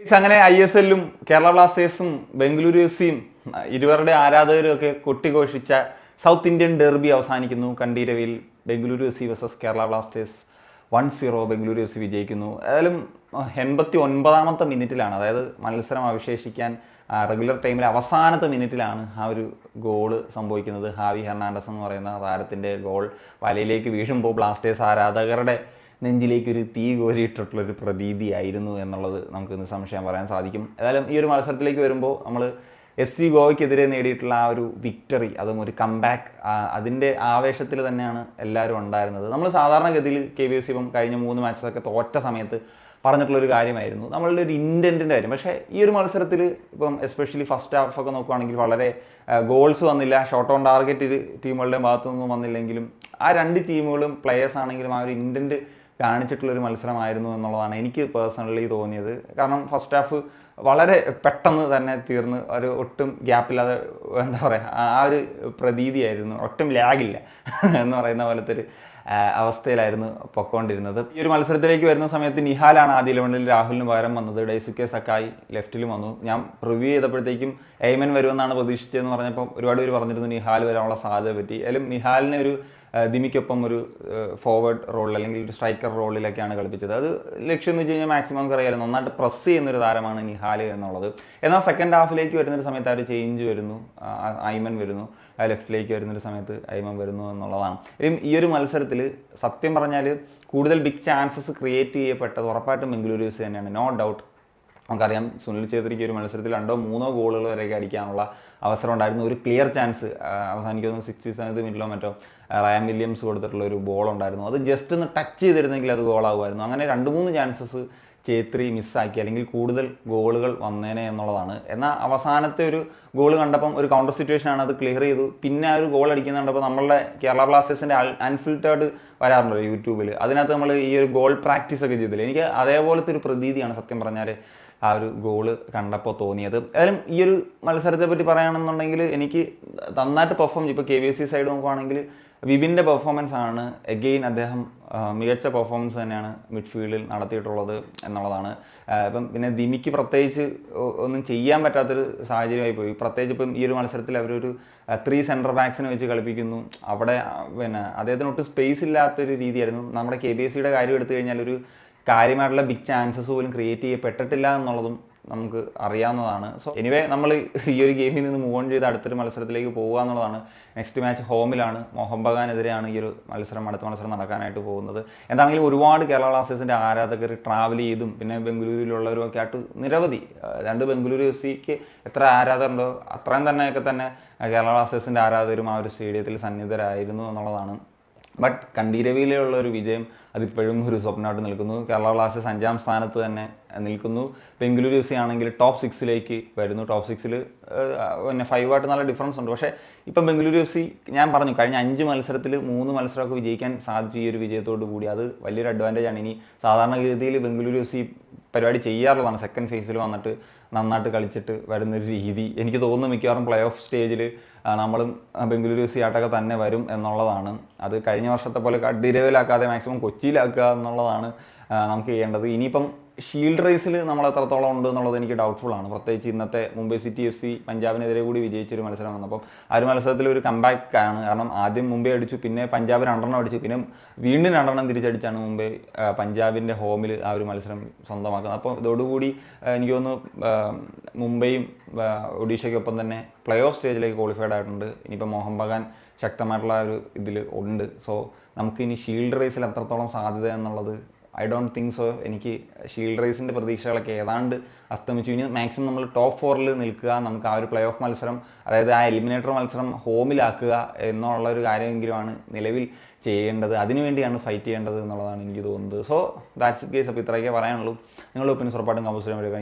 അങ്ങനെ ISL-ഉം കേരള ബ്ലാസ്റ്റേഴ്സും ബംഗളൂരു എഫ്.സിയും ഇരുവരുടെ ആരാധകരും ഒക്കെ കൊട്ടിഘോഷിച്ച സൗത്ത് ഇന്ത്യൻ ഡെർബി അവസാനിക്കുന്നു. കണ്ടീരവിയിൽ Bengaluru FC versus Kerala Blasters 1-0 Bengaluru FC വിജയിക്കുന്നു. ഏതായാലും 89ാമത്തെ മിനിറ്റിലാണ്, അതായത് മത്സരം അവശേഷിക്കാൻ റെഗുലർ ടൈമിൽ അവസാനത്തെ മിനിറ്റിലാണ് ആ ഒരു ഗോള് സംഭവിക്കുന്നത്. ഹാവി ഹെർണാണ്ടസ് എന്ന് പറയുന്ന താരത്തിൻ്റെ ഗോൾ വലയിലേക്ക് വീഴുമ്പോൾ ബ്ലാസ്റ്റേഴ്സ് ആരാധകരുടെ നെഞ്ചിലേക്കൊരു തീ കോരിയിട്ടുള്ളൊരു പ്രതീതിയായിരുന്നു എന്നുള്ളത് നമുക്ക് നിസ്സംശയം പറയാൻ സാധിക്കും. ഏതായാലും ഈ ഒരു മത്സരത്തിലേക്ക് വരുമ്പോൾ നമ്മൾ FC ഗോവയ്ക്കെതിരെ നേടിയിട്ടുള്ള ആ ഒരു വിക്ടറി, അതും ഒരു കംബാക്ക്, അതിൻ്റെ ആവേശത്തിൽ തന്നെയാണ് എല്ലാവരും ഉണ്ടായിരുന്നത്. നമ്മൾ സാധാരണഗതിയിൽ KBFC ഇപ്പം കഴിഞ്ഞ 3 മാച്ചൊക്കെ തോറ്റ സമയത്ത് പറഞ്ഞിട്ടുള്ളൊരു കാര്യമായിരുന്നു നമ്മളുടെ ഒരു ഇൻറ്റൻറ്റിൻ്റെ കാര്യം. പക്ഷേ ഈ ഒരു മത്സരത്തിൽ ഇപ്പം എസ്പെഷ്യലി ഫസ്റ്റ് ഹാഫ് ഒക്കെ നോക്കുകയാണെങ്കിൽ വളരെ ഗോൾസ് വന്നില്ല, ഷോട്ട് ഓൺ ടാർഗറ്റ് ടീമുകളുടെ ഭാഗത്തുനിന്നും വന്നില്ലെങ്കിലും ആ രണ്ട് ടീമുകളും പ്ലെയേഴ്സ് ആണെങ്കിലും ആ ഒരു ഇൻറ്റൻറ്റ് കാണിച്ചിട്ടുള്ളൊരു മത്സരമായിരുന്നു എന്നുള്ളതാണ് എനിക്ക് പേഴ്സണലി തോന്നിയത്. കാരണം ഫസ്റ്റ് ഹാഫ് വളരെ പെട്ടെന്ന് തന്നെ തീർന്ന് ഒരു ഒട്ടും ഗ്യാപ്പില്ലാതെ, എന്താ പറയുക, ആ ഒരു പ്രതീതിയായിരുന്നു, ഒട്ടും ലാഗില്ല എന്ന് പറയുന്ന പോലത്തെ ഒരു അവസ്ഥയിലായിരുന്നു പൊക്കോണ്ടിരുന്നത്. ഈ ഒരു മത്സരത്തിലേക്ക് വരുന്ന സമയത്ത് നിഹാലാണ് ആദ്യ 11-ൽ രാഹുലിന് പകരം വന്നത്. ഡെയ്സുക്കെ സക്കായി ലെഫ്റ്റിലും വന്നു. ഞാൻ പ്രിവ്യൂ ചെയ്തപ്പോഴത്തേക്കും എയ്മൻ വരുമെന്നാണ് പ്രതീക്ഷിച്ചതെന്ന് പറഞ്ഞപ്പോൾ ഒരുപാട് പേര് പറഞ്ഞിരുന്നു നിഹാൽ വരാനുള്ള സാധ്യത പറ്റി. അതിലും നിഹാലിനെ ഒരു ദിമിക്കൊപ്പം ഒരു ഫോർവേഡ് റോളിൽ അല്ലെങ്കിൽ ഒരു സ്ട്രൈക്കർ റോളിലൊക്കെയാണ് കളിപ്പിച്ചത്. അത് ലക്ഷ്യം എന്ന് വെച്ച് കഴിഞ്ഞാൽ മാക്സിമം നമുക്ക് അറിയാലോ, നന്നായിട്ട് പ്രസ് ചെയ്യുന്നൊരു താരമാണ് നിഹാൽ എന്നുള്ളത്. എന്നാൽ സെക്കൻഡ് ഹാഫിലേക്ക് വരുന്നൊരു സമയത്ത് ആ ഒരു ചേഞ്ച് വരുന്നു, ഐമൻ വരുന്നു, ലെഫ്റ്റിലേക്ക് വരുന്നൊരു സമയത്ത് ഐമൻ വരുന്നു എന്നുള്ളതാണ്. ഈ ഒരു മത്സരത്തിൽ സത്യം പറഞ്ഞാൽ കൂടുതൽ ബിഗ് ചാൻസസ് ക്രിയേറ്റ് ചെയ്യപ്പെട്ടത് ഉറപ്പായിട്ടും ബംഗളൂരു എഫ്.സി തന്നെയാണ്, നോ ഡൗട്ട്. നമുക്കറിയാം സുനിൽ ഛേത്രിക്ക് ഒരു മത്സരത്തിൽ 2-3 ഗോളുകൾ വരെയൊക്കെ അടിക്കാനുള്ള അവസരം ഉണ്ടായിരുന്നു. ഒരു ക്ലിയർ ചാൻസ് അവസാനിക്കുന്ന 67 മിനിറ്റിലോ മറ്റോ റയാൻ വില്യംസ് കൊടുത്തിട്ടുള്ള ഒരു ബോൾ ഉണ്ടായിരുന്നു. അത് ജസ്റ്റ് ഒന്ന് ടച്ച് ചെയ്തിരുന്നെങ്കിൽ അത് ഗോളാകുമായിരുന്നു. അങ്ങനെ 2-3 ചാൻസസ് ഛേത്രി മിസ്സാക്കി, അല്ലെങ്കിൽ കൂടുതൽ ഗോളുകൾ വന്നേനെ എന്നുള്ളതാണ്. എന്നാൽ അവസാനത്തെ ഒരു ഗോൾ കണ്ടപ്പം ഒരു കൗണ്ടർ സിറ്റുവേഷനാണ്, അത് ക്ലിയർ ചെയ്തു. പിന്നെ ആ ഒരു ഗോൾ അടിക്കുന്ന കണ്ടപ്പോൾ നമ്മളുടെ കേരള ബ്ലാസ്റ്റേഴ്സിൻ്റെ അൺഫിൽറ്റേർഡ് വരാറുണ്ടല്ലോ യൂട്യൂബിൽ, അതിനകത്ത് നമ്മൾ ഈ ഒരു ഗോൾ പ്രാക്ടീസ് ഒക്കെ ചെയ്തില്ല. എനിക്ക് അതേപോലത്തെ ഒരു പ്രതീതിയാണ് സത്യം പറഞ്ഞാൽ ആ ഒരു ഗോള് കണ്ടപ്പോൾ തോന്നിയത്. ഏതായാലും ഈ ഒരു മത്സരത്തെ പറ്റി പറയുകയാണെന്നുണ്ടെങ്കിൽ എനിക്ക് നന്നായിട്ട് പെർഫോം ചെയ്യും. ഇപ്പോൾ KBFC സൈഡ് നോക്കുകയാണെങ്കിൽ വിപിൻ്റെ പെർഫോമൻസ് ആണ് എഗെയിൻ, അദ്ദേഹം മികച്ച പെർഫോമൻസ് തന്നെയാണ് മിഡ്ഫീൽഡിൽ നടത്തിയിട്ടുള്ളത് എന്നുള്ളതാണ്. ഇപ്പം പിന്നെ ദിമിക്ക് പ്രത്യേകിച്ച് ഒന്നും ചെയ്യാൻ പറ്റാത്തൊരു സാഹചര്യമായി പോയി. പ്രത്യേകിച്ച് ഇപ്പം ഈ ഒരു മത്സരത്തിൽ അവരൊരു 3 സെൻറ്റർ ബാക്സിനെ വെച്ച് കളിപ്പിക്കുന്നു. അവിടെ പിന്നെ അദ്ദേഹത്തിന് ഒട്ടും സ്പേസ് ഇല്ലാത്തൊരു രീതിയായിരുന്നു. നമ്മുടെ KBFCയുടെ കാര്യം എടുത്തു കഴിഞ്ഞാൽ ഒരു കാര്യമായിട്ടുള്ള ബിഗ് ചാൻസസ് പോലും ക്രിയേറ്റ് ചെയ്യപ്പെട്ടിട്ടില്ല എന്നുള്ളതും നമുക്ക് അറിയാവുന്നതാണ്. സോ എനിവേ നമ്മൾ ഈ ഒരു ഗെയിമിൽ നിന്ന് മൂവ് ഓൺ ചെയ്ത് അടുത്തൊരു മത്സരത്തിലേക്ക് പോകുക എന്നുള്ളതാണ്. നെക്സ്റ്റ് മാച്ച് ഹോമിലാണ്, മോഹൻ ബഗാനെതിരെയാണ് ഈ ഒരു അടുത്ത മത്സരം നടക്കാനായിട്ട് പോകുന്നത്. എന്താണെങ്കിലും ഒരുപാട് കേരള ബ്ലാസ്റ്റേഴ്സിൻ്റെ ആരാധകർ ട്രാവൽ ചെയ്തും പിന്നെ ബംഗളൂരുവിലുള്ളവരും ഒക്കെ ആയിട്ട് നിരവധി, 2 ബംഗളൂരു എഫ്.സിക്ക് എത്ര ആരാധകരുണ്ടോ അത്രയും തന്നെയൊക്കെ തന്നെ കേരള ബ്ലാസ്റ്റേഴ്സിൻ്റെ ആരാധകരും ആ ഒരു സ്റ്റേഡിയത്തിൽ സന്നിധരായിരുന്നു എന്നുള്ളതാണ്. ബട്ട് കണ്ടീരവിയിലുള്ള ഒരു വിജയം അതിപ്പോഴും ഒരു സ്വപ്നമായിട്ട് നിൽക്കുന്നു. കേരള ബ്ലാസ്റ്റേഴ്സ് 5ാം സ്ഥാനത്ത് തന്നെ നിൽക്കുന്നു. ബംഗളൂരു എഫ്.സി ആണെങ്കിൽ ടോപ്പ് 6ലേക്ക് വരുന്നു. ടോപ്പ് 6ൽ പിന്നെ 5ആയിട്ട് നല്ല ഡിഫറൻസ് ഉണ്ട്. പക്ഷേ ഇപ്പം ബംഗളൂരു എഫ്.സി ഞാൻ പറഞ്ഞു കഴിഞ്ഞ 5 മത്സരത്തിൽ 3 മത്സരമൊക്കെ വിജയിക്കാൻ സാധിച്ചു ഈ ഒരു വിജയത്തോടു കൂടി. അത് വലിയൊരു അഡ്വാൻറ്റേജാണ്. ഇനി സാധാരണഗതിയിൽ ബംഗളൂരു എഫ്.സി പരിപാടി ചെയ്യാറുള്ളതാണ്, സെക്കൻഡ് ഫേസിൽ വന്നിട്ട് നന്നായിട്ട് കളിച്ചിട്ട് വരുന്നൊരു രീതി. എനിക്ക് തോന്നുന്നു മിക്കവാറും പ്ലേ ഓഫ് സ്റ്റേജിൽ നമ്മളും ബംഗളൂരു എഫ്.സി ആയിട്ടൊക്കെ തന്നെ വരും എന്നുള്ളതാണ്. അത് കഴിഞ്ഞ വർഷത്തെ പോലെ കണ്ടീരവിലാക്കാതെ മാക്സിമം കൊച്ചിയിലാക്കുക എന്നുള്ളതാണ് നമുക്ക് ചെയ്യേണ്ടത്. ഇനിയിപ്പം ഷീൽഡ് റേസിൽ നമ്മൾ എത്രത്തോളം ഉണ്ട് എന്നുള്ളത് എനിക്ക് ഡൗട്ട്ഫുൾ ആണ്. പ്രത്യേകിച്ച് ഇന്നത്തെ മുംബൈ സിറ്റി എഫ്.സി പഞ്ചാബിനെതിരെ കൂടി വിജയിച്ചൊരു മത്സരം വന്നപ്പം ആ ഒരു മത്സരത്തിൽ ഒരു കംബാക്ക് ആണ്. കാരണം ആദ്യം മുംബൈ അടിച്ചു, പിന്നെ പഞ്ചാബ് 2 അടിച്ചു, പിന്നെ വീണ്ടും 2 തിരിച്ചടിച്ചാണ് മുംബൈ പഞ്ചാബിൻ്റെ ഹോമിൽ ആ ഒരു മത്സരം സ്വന്തമാക്കുന്നത്. അപ്പോൾ ഇതോടുകൂടി എനിക്ക് തോന്നുന്നു മുംബൈയും ഒഡീഷയ്ക്കൊപ്പം തന്നെ പ്ലേ ഓഫ് സ്റ്റേജിലേക്ക് ക്വാളിഫൈഡ് ആയിട്ടുണ്ട്. ഇനിയിപ്പോൾ മോഹൻ ബഗാൻ ശക്തമായിട്ടുള്ള ഒരു ഇതിൽ ഉണ്ട്. സോ നമുക്കിനി ഷീൽഡ് റേസിൽ എത്രത്തോളം സാധ്യത എന്നുള്ളത് ഐ ഡോണ്ട് തിങ്ക് സോ. എനിക്ക് ഷീൽഡ് റേസിൻ്റെ പ്രതീക്ഷകളൊക്കെ ഏതാണ്ട് അസ്തമിച്ചു. ഇനി മാക്സിമം നമ്മൾ ടോപ്പ് 4ൽ നിൽക്കുക, നമുക്ക് ആ ഒരു പ്ലേ ഓഫ് മത്സരം, അതായത് ആ എലിമിനേറ്റർ മത്സരം ഹോമിലാക്കുക എന്നുള്ളൊരു കാര്യമെങ്കിലുമാണ് നിലവിൽ ചെയ്യേണ്ടത്. അതിനുവേണ്ടിയാണ് ഫൈറ്റ് ചെയ്യേണ്ടത് എന്നുള്ളതാണ് എനിക്ക് തോന്നുന്നത്. So that's it guys. അപ്പോൾ ഇത്രയൊക്കെ പറയാനുള്ളൂ. നിങ്ങളുടെ ഒപ്പീനിയൻസ് ഉറപ്പായിട്ടും കമ്പോസ് ചെയ്യാൻ വേണ്ടി